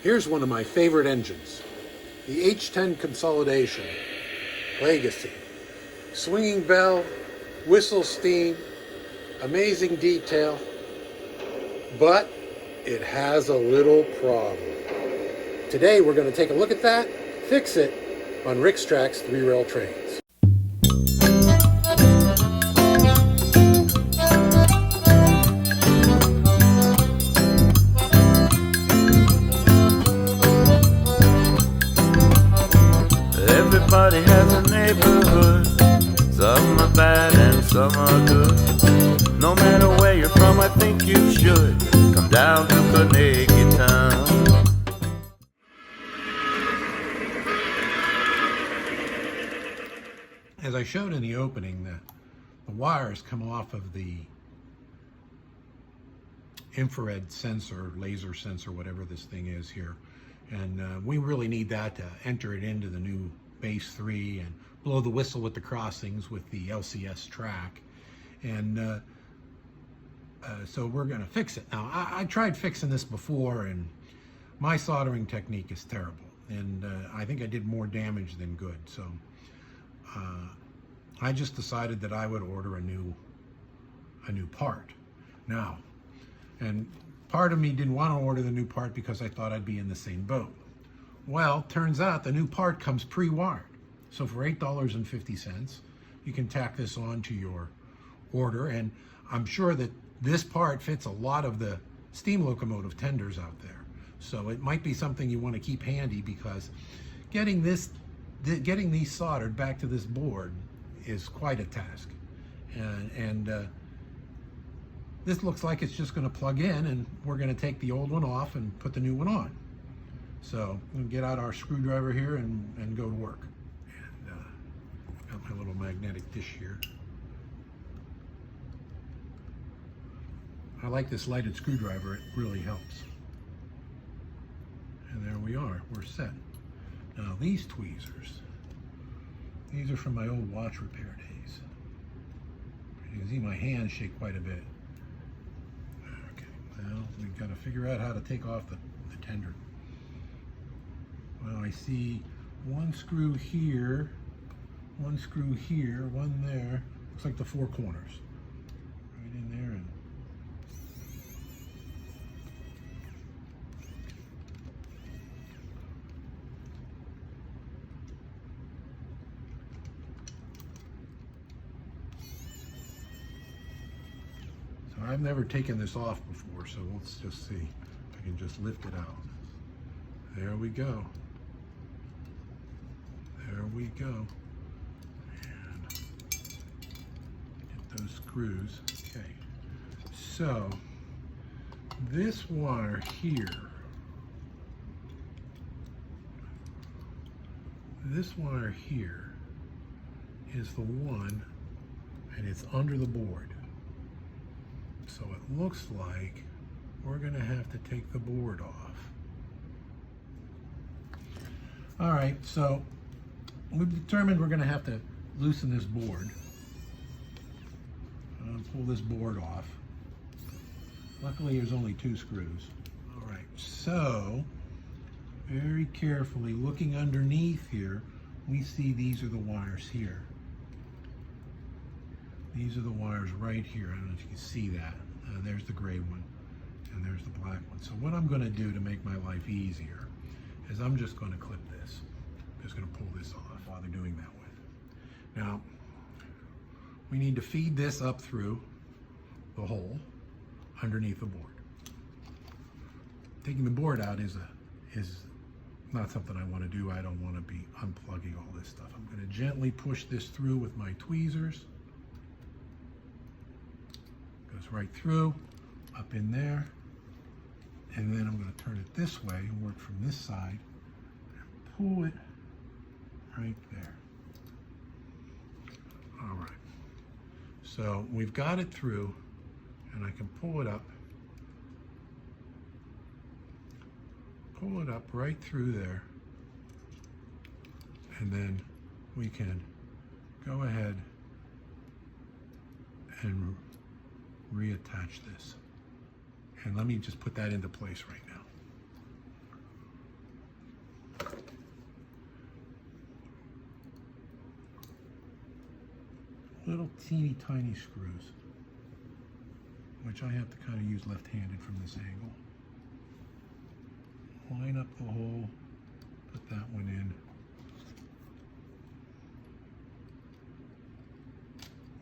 Here's one of my favorite engines, the H10 Consolidation Legacy. Swinging bell, whistle steam, amazing detail, but it has a little problem. Today we're going to take a look at that, fix it on Rick's Tracks 3-rail trains. Everybody has a neighborhood. Some are bad and some are good. No matter where you're from, I think you should come down to Carnegie Town. As I showed in the opening, the wires come off of the infrared sensor, laser sensor, whatever this thing is here. And we really need that to enter it into the new base 3 and blow the whistle with the crossings with the LCS track. And so we're going to fix it. Now, I tried fixing this before, and my soldering technique is terrible. And I think I did more damage than good. So I just decided that I would order a new part. Now, and part of me didn't want to order the new part because I thought I'd be in the same boat. Well, turns out the new part comes pre-wired. So for $8.50, you can tack this on to your order. And I'm sure that this part fits a lot of the steam locomotive tenders out there. So it might be something you want to keep handy, because getting these soldered back to this board is quite a task. And this looks like it's just going to plug in, and we're going to take the old one off and put the new one on. So we'll get out our screwdriver here and go to work. And got my little magnetic dish here. I like this lighted screwdriver, it really helps. And there we are, we're set. Now these tweezers, these are from my old watch repair days. You can see my hands shake quite a bit. Okay, now we've got to figure out how to take off the tender. Well, I see one screw here, one there. Looks like the 4 corners. Right in there. And so I've never taken this off before, so let's just see if I can just lift it out. There we go. There we go. And get those screws. Okay. So this wire here, is the one, and it's under the board. So it looks like we're going to have to take the board off. All right, so we've determined we're going to have to loosen this board. Pull this board off. Luckily, there's only 2 screws. All right, so very carefully looking underneath here, we see these are the wires here. These are the wires right here. I don't know if you can see that. There's the gray one, and there's the black one. So what I'm going to do to make my life easier is I'm just going to clip this. I'm just going to pull this off while they're doing that with. Now, we need to feed this up through the hole underneath the board. Taking the board out is not something I want to do. I don't want to be unplugging all this stuff. I'm going to gently push this through with my tweezers. Goes right through, up in there. And then I'm going to turn it this way and work from this side and pull it right there. All right. So we've got it through, and I can pull it up right through there, and then we can go ahead and reattach this. And let me just put that into place right now. little teeny tiny screws, which I have to kind of use left-handed from this angle. Line up the hole, put that one in.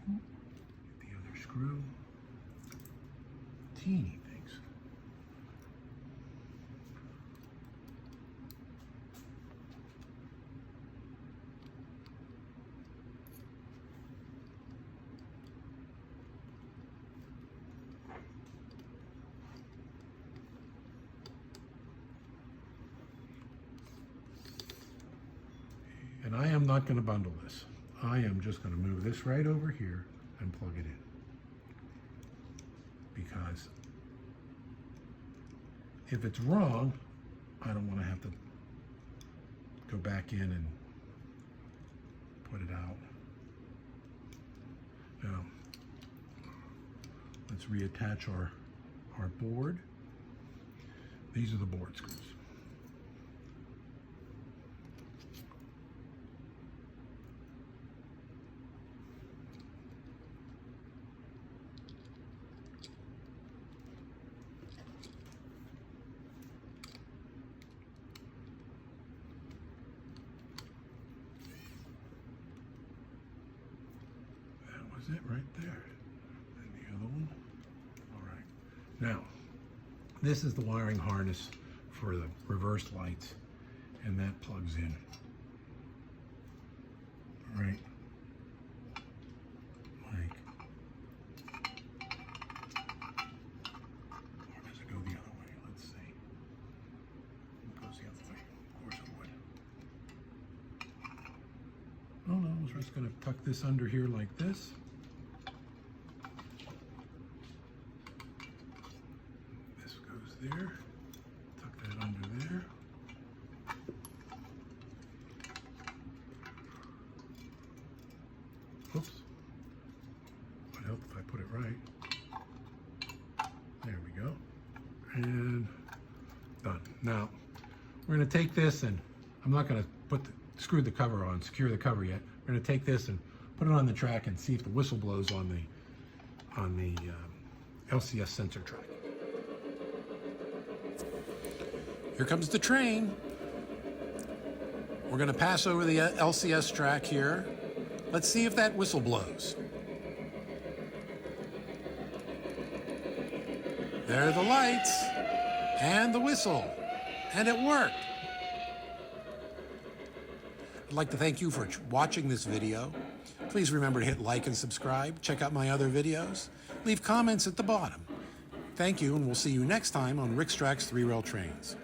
Get the other screw. Teeny things. And I am not going to bundle this. I am just going to move this right over here and plug it in. Because if it's wrong, I don't want to have to go back in and put it out. Now, let's reattach our board. These are the board screws. It right there, and the other one. All right, now this is the wiring harness for the reverse lights, and that plugs in. All right, like, or does it go the other way? Let's see. It goes the other way. Of course it would. Oh no, I was just going to tuck this under here like this. There, tuck that under there. Oops. Would help if I put it right. There we go. And done. Now, we're going to take this, and I'm not going to screw the cover on, secure the cover yet. We're going to take this and put it on the track and see if the whistle blows on the LCS sensor track. Here comes the train. We're going to pass over the LCS track here. Let's see if that whistle blows. There are the lights and the whistle, and it worked. I'd like to thank you for watching this video. Please remember to hit like and subscribe. Check out my other videos. Leave comments at the bottom. Thank you, and we'll see you next time on Rick Strack's 3-Rail Trains.